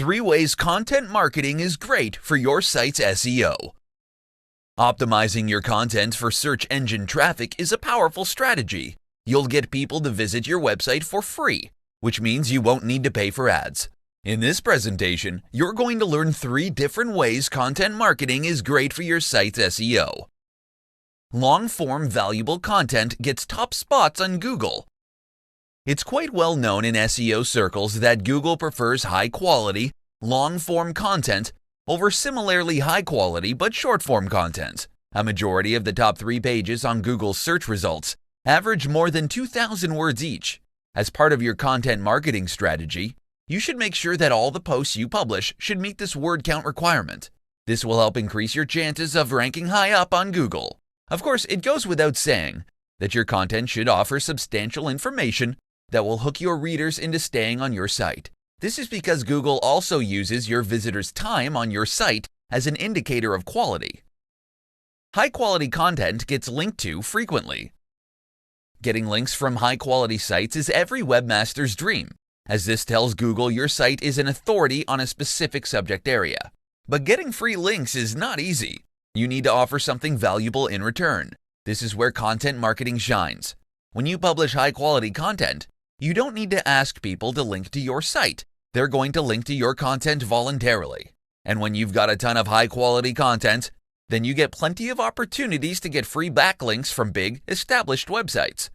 3 ways content marketing is great for your site's SEO. Optimizing your content for search engine traffic is a powerful strategy. You'll get people to visit your website for free, which means you won't need to pay for ads. In this presentation, you're going to learn 3 different ways content marketing is great for your site's SEO. Long-form valuable content gets top spots on Google. It's quite well known in SEO circles that Google prefers high-quality, long-form content over similarly high-quality but short-form content. A majority of the top 3 pages on Google's search results average more than 2,000 words each. As part of your content marketing strategy, you should make sure that all the posts you publish should meet this word count requirement. This will help increase your chances of ranking high up on Google. Of course, it goes without saying that your content should offer substantial information that will hook your readers into staying on your site. This is because Google also uses your visitors' time on your site as an indicator of quality. High-quality content gets linked to frequently. Getting links from high-quality sites is every webmaster's dream, as this tells Google your site is an authority on a specific subject area. But getting free links is not easy. You need to offer something valuable in return. This is where content marketing shines. When you publish high-quality content, you don't need to ask people to link to your site. They're going to link to your content voluntarily. And when you've got a ton of high-quality content, then you get plenty of opportunities to get free backlinks from big, established websites.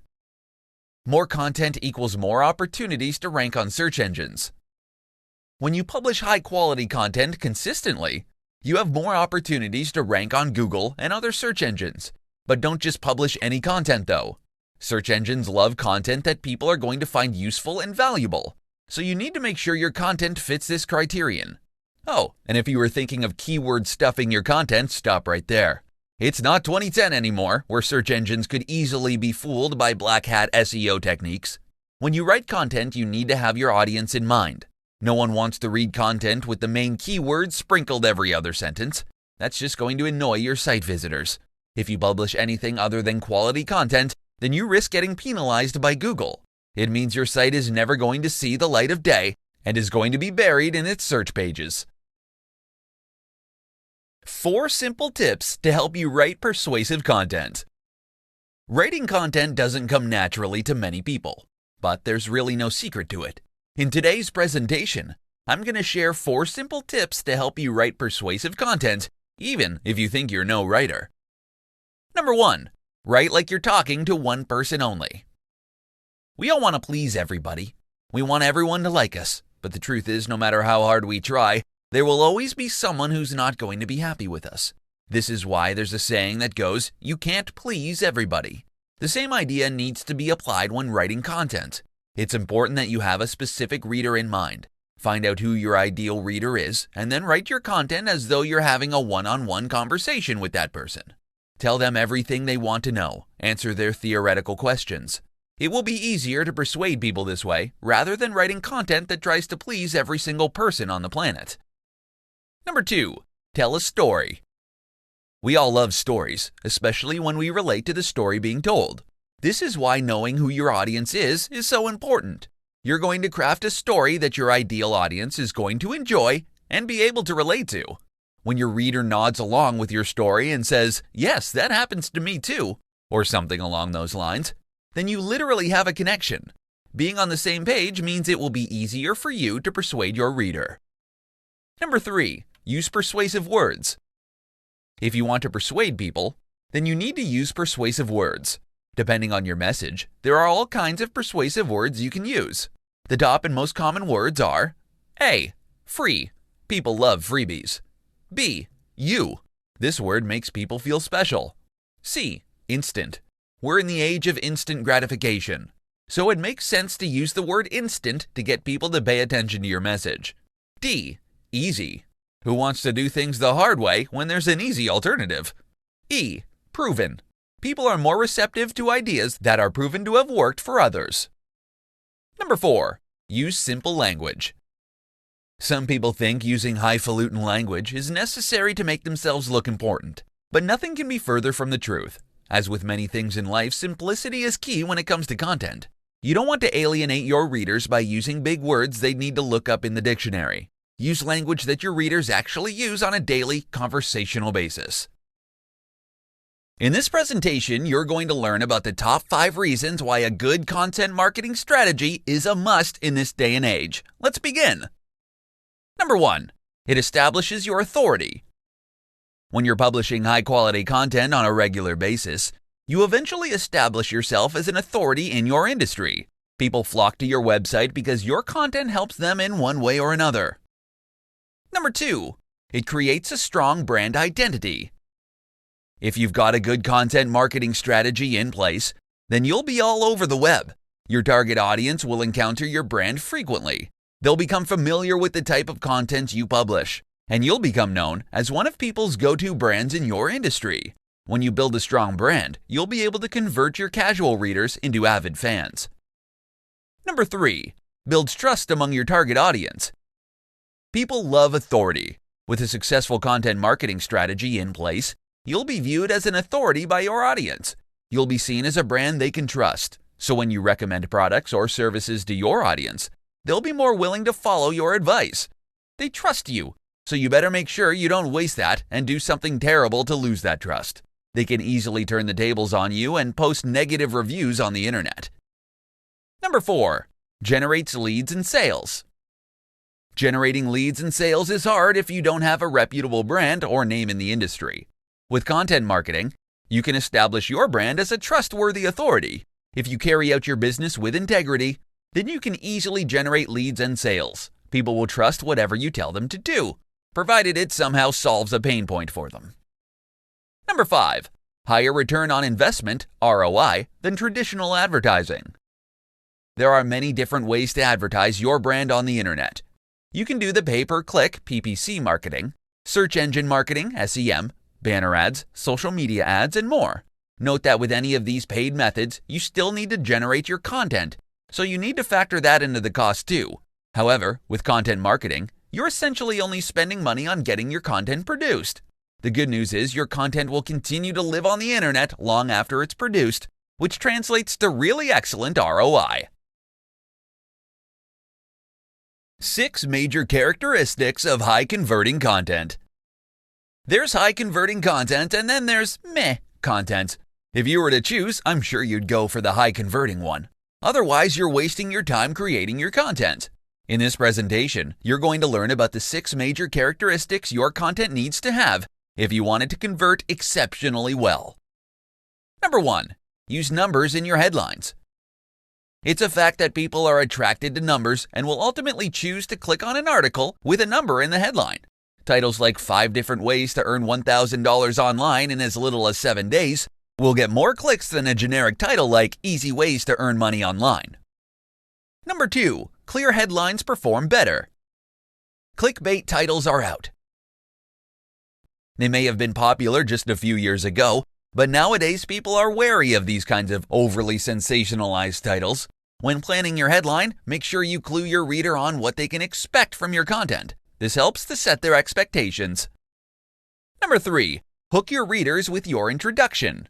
More content equals more opportunities to rank on search engines. When you publish high-quality content consistently, you have more opportunities to rank on Google and other search engines. But don't just publish any content though. Search engines love content that people are going to find useful and valuable, so you need to make sure your content fits this criterion. Oh, and if you were thinking of keyword stuffing your content, stop right there. It's not 2010 anymore, where search engines could easily be fooled by black hat SEO techniques. When you write content, you need to have your audience in mind. No one wants to read content with the main keywords sprinkled every other sentence. That's just going to annoy your site visitors. If you publish anything other than quality content, then you risk getting penalized by Google. It means your site is never going to see the light of day and is going to be buried in its search pages. 4 simple tips to help you write persuasive content. Writing content doesn't come naturally to many people, but there's really no secret to it. In today's presentation, I'm going to share 4 simple tips to help you write persuasive content, even if you think you're no writer. Number 1. Write like you're talking to one person only. We all want to please everybody. We want everyone to like us, but the truth is, no matter how hard we try, there will always be someone who's not going to be happy with us. This is why there's a saying that goes, you can't please everybody. The same idea needs to be applied when writing content. It's important that you have a specific reader in mind. Find out who your ideal reader is, and then write your content as though you're having a one-on-one conversation with that person. Tell them everything they want to know. Answer their theoretical questions. It will be easier to persuade people this way, rather than writing content that tries to please every single person on the planet. Number 2. Tell a story. We all love stories, especially when we relate to the story being told. This is why knowing who your audience is so important. You're going to craft a story that your ideal audience is going to enjoy and be able to relate to. When your reader nods along with your story and says, yes, that happens to me too, or something along those lines, then you literally have a connection. Being on the same page means it will be easier for you to persuade your reader. Number 3. Use persuasive words. If you want to persuade people, then you need to use persuasive words. Depending on your message, there are all kinds of persuasive words you can use. The top and most common words are A. Free. People love freebies. B. You. This word makes people feel special. C. Instant. We're in the age of instant gratification, so it makes sense to use the word instant to get people to pay attention to your message. D. Easy. Who wants to do things the hard way when there's an easy alternative? E. Proven. People are more receptive to ideas that are proven to have worked for others. Number 4. Use simple language. Some people think using highfalutin language is necessary to make themselves look important, but nothing can be further from the truth. As with many things in life, simplicity is key when it comes to content. You don't want to alienate your readers by using big words they'd need to look up in the dictionary. Use language that your readers actually use on a daily conversational basis. In this presentation, you're going to learn about the top 5 reasons why a good content marketing strategy is a must in this day and age. Let's begin. Number 1. It establishes your authority. When you're publishing high-quality content on a regular basis, you eventually establish yourself as an authority in your industry. People flock to your website because your content helps them in one way or another. Number 2. It creates a strong brand identity. If you've got a good content marketing strategy in place, then you'll be all over the web. Your target audience will encounter your brand frequently. They'll become familiar with the type of content you publish, and you'll become known as one of people's go-to brands in your industry. When you build a strong brand, you'll be able to convert your casual readers into avid fans. Number 3. Builds trust among your target audience. People love authority. With a successful content marketing strategy in place, you'll be viewed as an authority by your audience. You'll be seen as a brand they can trust. So when you recommend products or services to your audience, they'll be more willing to follow your advice. They trust you, so you better make sure you don't waste that and do something terrible to lose that trust. They can easily turn the tables on you and post negative reviews on the internet. Number 4. Generates leads and sales. Generating leads and sales is hard if you don't have a reputable brand or name in the industry. With content marketing, you can establish your brand as a trustworthy authority. If you carry out your business with integrity, then you can easily generate leads and sales. People will trust whatever you tell them to do, provided it somehow solves a pain point for them. Number 5. Higher return on investment, ROI, than traditional advertising. There are many different ways to advertise your brand on the internet. You can do the pay-per-click PPC marketing, search engine marketing, SEM, banner ads, social media ads, and more. Note that with any of these paid methods, you still need to generate your content, so you need to factor that into the cost too. However, with content marketing, you're essentially only spending money on getting your content produced. The good news is your content will continue to live on the internet long after it's produced, which translates to really excellent ROI. 6 major characteristics of high-converting content. There's high-converting content, and then there's meh content. If you were to choose, I'm sure you'd go for the high-converting one. Otherwise, you're wasting your time creating your content. In this presentation, you're going to learn about the 6 major characteristics your content needs to have if you want it to convert exceptionally well. Number 1. Use numbers in your headlines. It's a fact that people are attracted to numbers and will ultimately choose to click on an article with a number in the headline. Titles like 5 different ways to earn $1,000 online in as little as 7 days will get more clicks than a generic title like Easy Ways to Earn Money Online. Number 2. Clear headlines perform better. Clickbait titles are out. They may have been popular just a few years ago, but nowadays people are wary of these kinds of overly sensationalized titles. When planning your headline, make sure you clue your reader on what they can expect from your content. This helps to set their expectations. Number 3. Hook your readers with your introduction.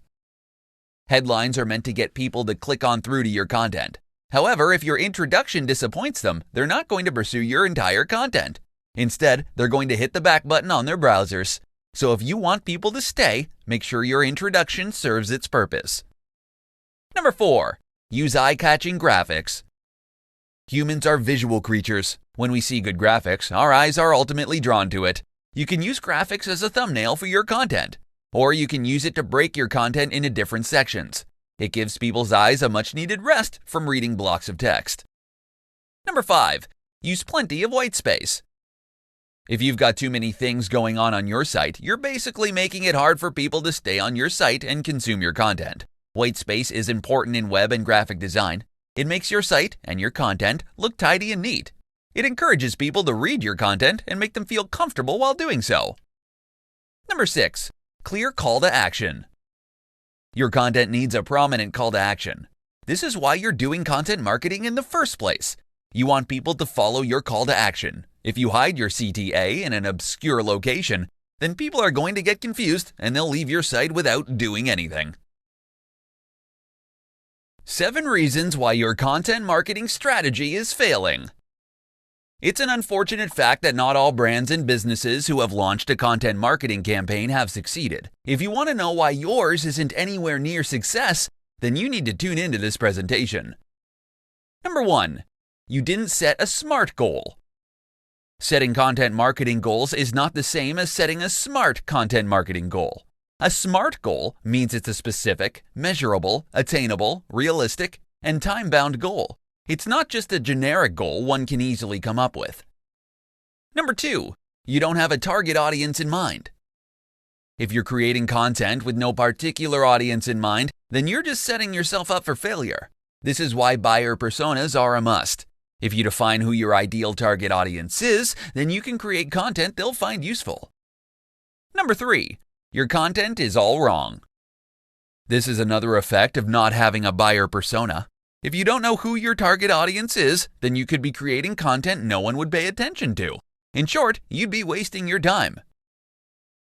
Headlines are meant to get people to click on through to your content. However, if your introduction disappoints them, they're not going to pursue your entire content. Instead, they're going to hit the back button on their browsers. So if you want people to stay, make sure your introduction serves its purpose. Number 4. Use eye-catching graphics. Humans are visual creatures. When we see good graphics, our eyes are ultimately drawn to it. You can use graphics as a thumbnail for your content, or you can use it to break your content into different sections. It gives people's eyes a much-needed rest from reading blocks of text. Number 5. Use plenty of white space. If you've got too many things going on your site, you're basically making it hard for people to stay on your site and consume your content. White space is important in web and graphic design. It makes your site and your content look tidy and neat. It encourages people to read your content and make them feel comfortable while doing so. Number 6. Clear call to action. Your content needs a prominent call to action. This is why you're doing content marketing in the first place. You want people to follow your call to action. If you hide your CTA in an obscure location, then people are going to get confused and they'll leave your site without doing anything. 7 reasons why your content marketing strategy is failing. It's an unfortunate fact that not all brands and businesses who have launched a content marketing campaign have succeeded. If you want to know why yours isn't anywhere near success, then you need to tune into this presentation. Number 1. You didn't set a SMART goal. Setting content marketing goals is not the same as setting a SMART content marketing goal. A SMART goal means it's a specific, measurable, attainable, realistic, and time-bound goal. It's not just a generic goal one can easily come up with. Number 2. You don't have a target audience in mind. If you're creating content with no particular audience in mind, then you're just setting yourself up for failure. This is why buyer personas are a must. If you define who your ideal target audience is, then you can create content they'll find useful. Number 3. Your content is all wrong. This is another effect of not having a buyer persona. If you don't know who your target audience is, then you could be creating content no one would pay attention to. In short, you'd be wasting your time.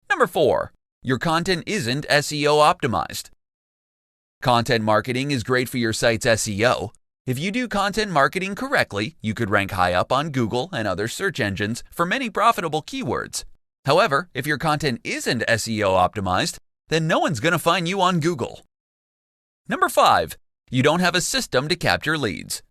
Number 4. Your content isn't SEO optimized. Content marketing is great for your site's SEO. If you do content marketing correctly, you could rank high up on Google and other search engines for many profitable keywords. However, if your content isn't SEO optimized, then no one's going to find you on Google. Number 5. You don't have a system to capture leads.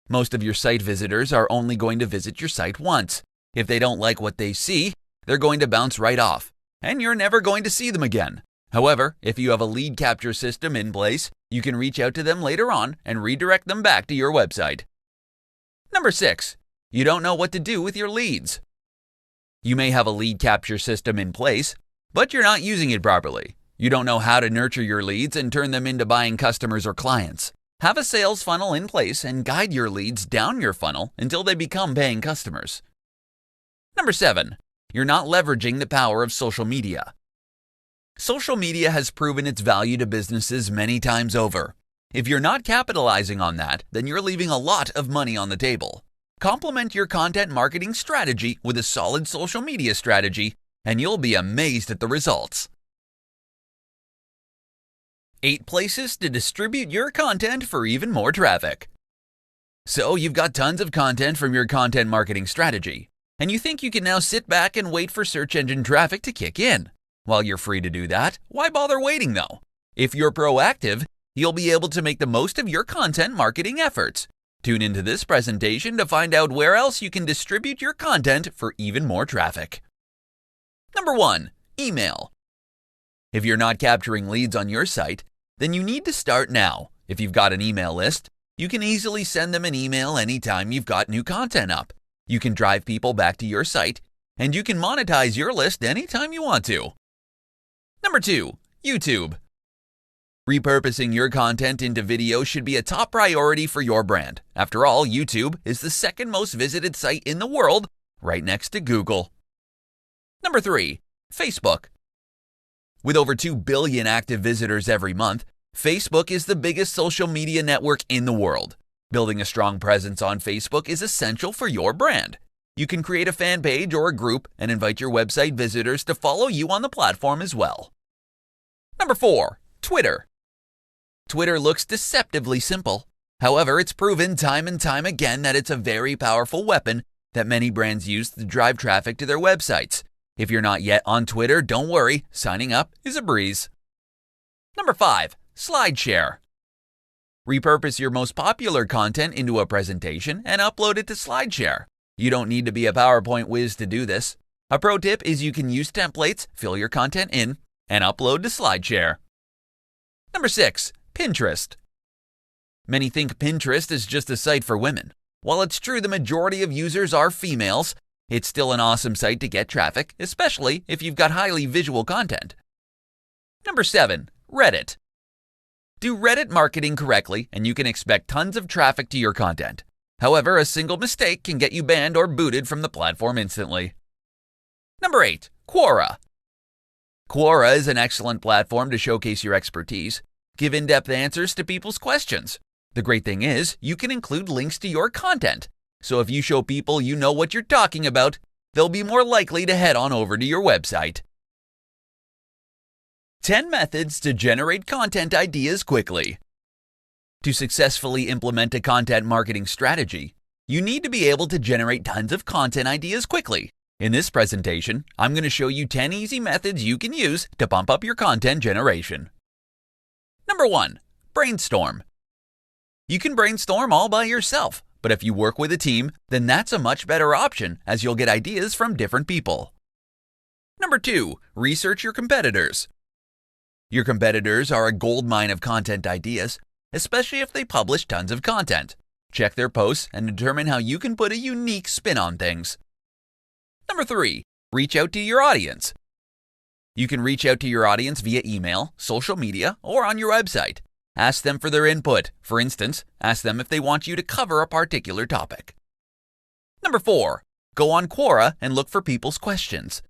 Most of your site visitors are only going to visit your site once. If they don't like what they see, they're going to bounce right off, and you're never going to see them again. However, if you have a lead capture system in place, you can reach out to them later on and redirect them back to your website. Number 6. You don't know what to do with your leads. You may have a lead capture system in place, but you're not using it properly. You don't know how to nurture your leads and turn them into buying customers or clients. Have a sales funnel in place and guide your leads down your funnel until they become paying customers. Number 7. You're not leveraging the power of social media. Social media has proven its value to businesses many times over. If you're not capitalizing on that, then you're leaving a lot of money on the table. Complement your content marketing strategy with a solid social media strategy, and you'll be amazed at the results. 8 places to distribute your content for even more traffic. So you've got tons of content from your content marketing strategy, and you think you can now sit back and wait for search engine traffic to kick in. While you're free to do that, why bother waiting though? If you're proactive, you'll be able to make the most of your content marketing efforts. Tune into this presentation to find out where else you can distribute your content for even more traffic. Number 1. Email. If you're not capturing leads on your site, then you need to start now. If you've got an email list, you can easily send them an email anytime you've got new content up. You can drive people back to your site, and you can monetize your list anytime you want to. Number 2. YouTube. Repurposing your content into video should be a top priority for your brand. After all, YouTube is the second most visited site in the world, right next to Google. Number 3. Facebook. With over 2 billion active visitors every month, Facebook is the biggest social media network in the world. Building a strong presence on Facebook is essential for your brand. You can create a fan page or a group and invite your website visitors to follow you on the platform as well. Number 4. Twitter. Twitter looks deceptively simple. However, it's proven time and time again that it's a very powerful weapon that many brands use to drive traffic to their websites. If you're not yet on Twitter, don't worry, signing up is a breeze. Number 5. SlideShare. Repurpose your most popular content into a presentation and upload it to SlideShare. You don't need to be a PowerPoint whiz to do this. A pro tip is you can use templates, fill your content in, and upload to SlideShare. Number 6. Pinterest. Many think Pinterest is just a site for women. While it's true the majority of users are females, it's still an awesome site to get traffic, especially if you've got highly visual content. Number 7. Reddit. Do Reddit marketing correctly and you can expect tons of traffic to your content. However, a single mistake can get you banned or booted from the platform instantly. Number 8. Quora. Quora is an excellent platform to showcase your expertise. Give in-depth answers to people's questions. The great thing is, you can include links to your content. So if you show people you know what you're talking about, they'll be more likely to head on over to your website. 10 methods to generate content ideas quickly. To successfully implement a content marketing strategy, You need to be able to generate tons of content ideas quickly. In this presentation, I'm going to show you 10 easy methods you can use to bump up your content generation. Number 1. Brainstorm. You can brainstorm all by yourself, but if you work with a team, then that's a much better option as you'll get ideas from different people. Number 2. Research your competitors. Your competitors are a goldmine of content ideas, especially if they publish tons of content. Check their posts and determine how you can put a unique spin on things. Number 3. Reach out to your audience. You can reach out to your audience via email, social media, or on your website. Ask them for their input. For instance, ask them if they want you to cover a particular topic. Number 4. Go on Quora and look for people's questions.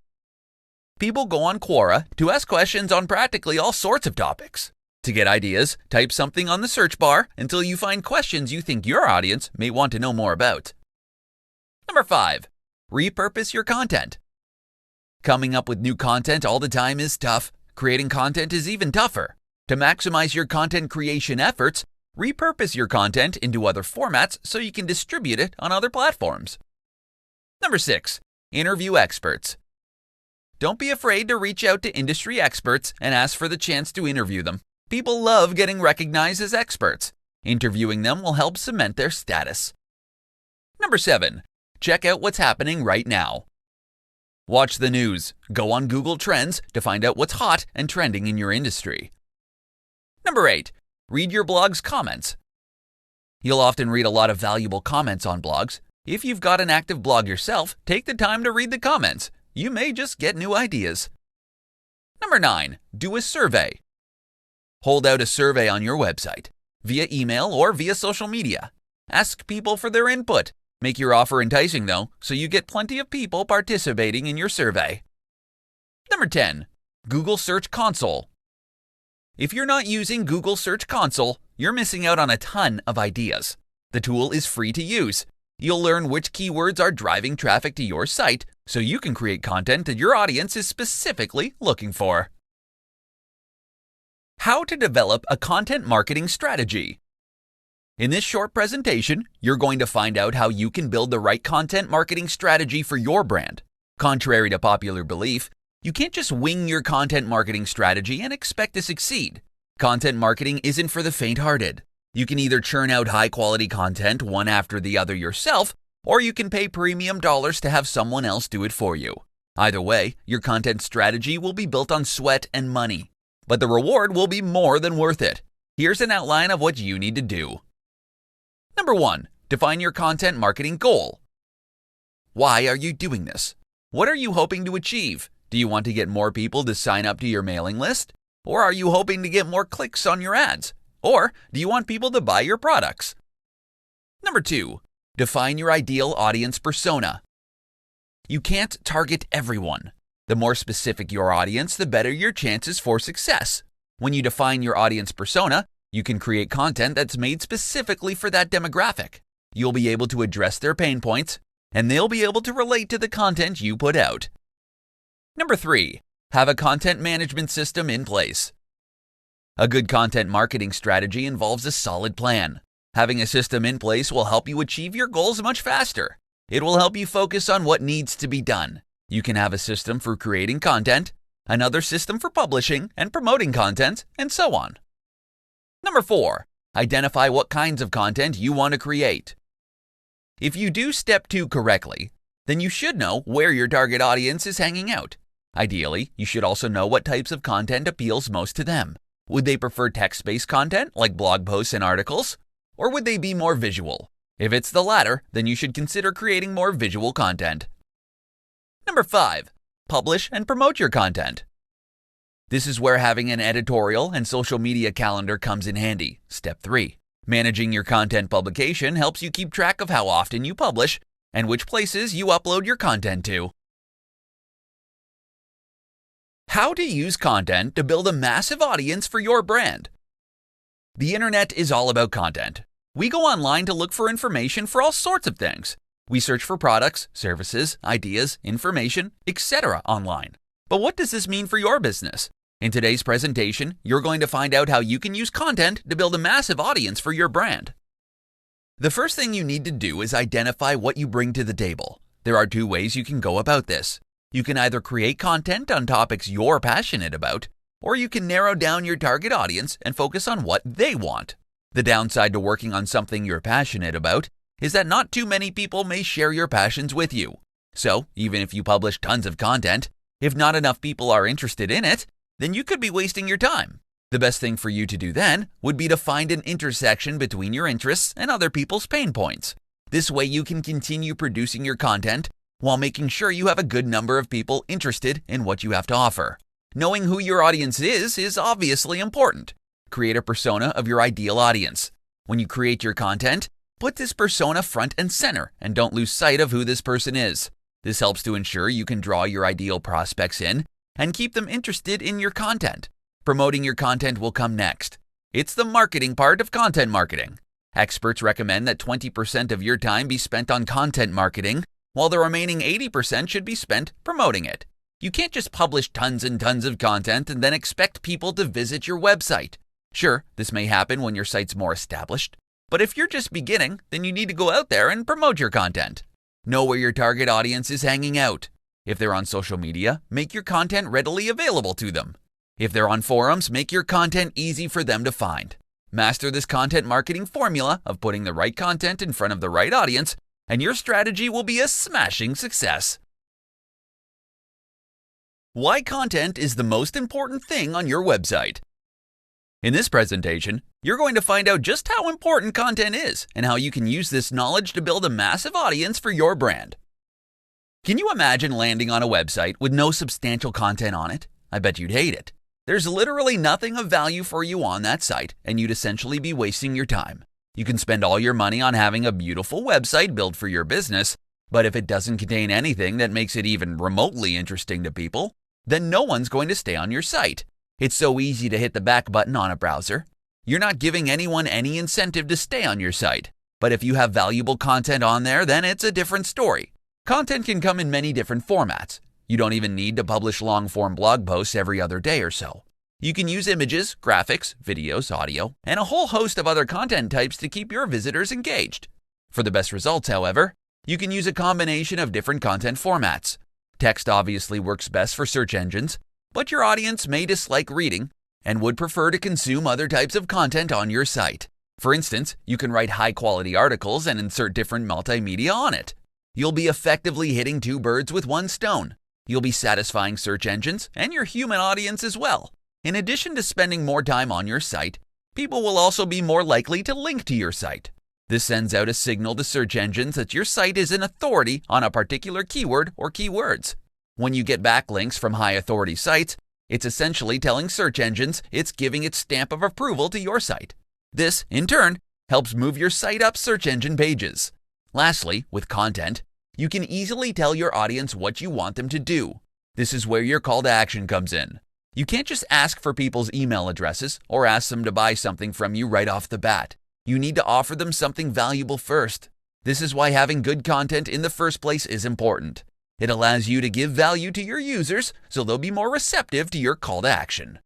People go on Quora to ask questions on practically all sorts of topics. To get ideas, type something on the search bar until you find questions you think your audience may want to know more about. Number 5. Repurpose your content. Coming up with new content all the time is tough. Creating content is even tougher. To maximize your content creation efforts, repurpose your content into other formats so you can distribute it on other platforms. Number 6. Interview experts. Don't be afraid to reach out to industry experts and ask for the chance to interview them. People love getting recognized as experts. Interviewing them will help cement their status. Number 7. Check out what's happening right now. Watch the news. Go on Google Trends to find out what's hot and trending in your industry. Number 8. Read your blog's comments. You'll often read a lot of valuable comments on blogs. If you've got an active blog yourself, take the time to read the comments. You may just get new ideas. Number 9. Do a survey. Hold out a survey on your website, via email or via social media. Ask people for their input. Make your offer enticing though, so you get plenty of people participating in your survey. Number 10. Google Search Console. If you're not using Google Search Console, you're missing out on a ton of ideas. The tool is free to use. You'll learn which keywords are driving traffic to your site, so you can create content that your audience is specifically looking for. How to develop a content marketing strategy. In this short presentation, you're going to find out how you can build the right content marketing strategy for your brand. Contrary to popular belief, you can't just wing your content marketing strategy and expect to succeed. Content marketing isn't for the faint-hearted. You can either churn out high-quality content one after the other yourself, or you can pay premium dollars to have someone else do it for you. Either way, your content strategy will be built on sweat and money. But the reward will be more than worth it. Here's an outline of what you need to do. Number 1. Define your content marketing goal. Why are you doing this? What are you hoping to achieve? Do you want to get more people to sign up to your mailing list? Or are you hoping to get more clicks on your ads? Or do you want people to buy your products? Number 2. Define your ideal audience persona. You can't target everyone. The more specific your audience, the better your chances for success. When you define your audience persona, you can create content that's made specifically for that demographic. You'll be able to address their pain points, and they'll be able to relate to the content you put out. Number 3. Have a content management system in place. A good content marketing strategy involves a solid plan. Having a system in place will help you achieve your goals much faster. It will help you focus on what needs to be done. You can have a system for creating content, another system for publishing and promoting content, and so on. Number 4. Identify what kinds of content you want to create. If you do step 2 correctly, then you should know where your target audience is hanging out. Ideally, you should also know what types of content appeals most to them. Would they prefer text-based content like blog posts and articles? Or would they be more visual? If it's the latter, then you should consider creating more visual content. Number 5. Publish and promote your content. This is where having an editorial and social media calendar comes in handy. Step 3. Managing your content publication helps you keep track of how often you publish and which places you upload your content to. How to use content to build a massive audience for your brand. The internet is all about content. We go online to look for information for all sorts of things. We search for products, services, ideas, information, etc. online. But what does this mean for your business? In today's presentation, you're going to find out how you can use content to build a massive audience for your brand. The first thing you need to do is identify what you bring to the table. There are two ways you can go about this. You can either create content on topics you're passionate about, or you can narrow down your target audience and focus on what they want. The downside to working on something you're passionate about is that not too many people may share your passions with you. So, even if you publish tons of content, if not enough people are interested in it, then you could be wasting your time. The best thing for you to do then would be to find an intersection between your interests and other people's pain points. This way you can continue producing your content while making sure you have a good number of people interested in what you have to offer. Knowing who your audience is obviously important. Create a persona of your ideal audience. When you create your content, put this persona front and center and don't lose sight of who this person is. This helps to ensure you can draw your ideal prospects in and keep them interested in your content. Promoting your content will come next. It's the marketing part of content marketing. Experts recommend that 20% of your time be spent on content marketing, while the remaining 80% should be spent promoting it. You can't just publish tons and tons of content and then expect people to visit your website. Sure, this may happen when your site's more established, but if you're just beginning, then you need to go out there and promote your content. Know where your target audience is hanging out. If they're on social media, make your content readily available to them. If they're on forums, make your content easy for them to find. Master this content marketing formula of putting the right content in front of the right audience, and your strategy will be a smashing success. Why content is the most important thing on your website. In this presentation, you're going to find out just how important content is and how you can use this knowledge to build a massive audience for your brand. Can you imagine landing on a website with no substantial content on it? I bet you'd hate it. There's literally nothing of value for you on that site, and you'd essentially be wasting your time. You can spend all your money on having a beautiful website built for your business, but if it doesn't contain anything that makes it even remotely interesting to people, then no one's going to stay on your site. It's so easy to hit the back button on a browser. You're not giving anyone any incentive to stay on your site. But if you have valuable content on there, then it's a different story. Content can come in many different formats. You don't even need to publish long-form blog posts every other day or so. You can use images, graphics, videos, audio, and a whole host of other content types to keep your visitors engaged. For the best results, however, you can use a combination of different content formats. Text obviously works best for search engines, but your audience may dislike reading and would prefer to consume other types of content on your site. For instance, you can write high-quality articles and insert different multimedia on it. You'll be effectively hitting two birds with one stone. You'll be satisfying search engines and your human audience as well. In addition to spending more time on your site, people will also be more likely to link to your site. This sends out a signal to search engines that your site is an authority on a particular keyword or keywords. When you get backlinks from high-authority sites, it's essentially telling search engines it's giving its stamp of approval to your site. This, in turn, helps move your site up search engine pages. Lastly, with content, you can easily tell your audience what you want them to do. This is where your call to action comes in. You can't just ask for people's email addresses or ask them to buy something from you right off the bat. You need to offer them something valuable first. This is why having good content in the first place is important. It allows you to give value to your users so they'll be more receptive to your call to action.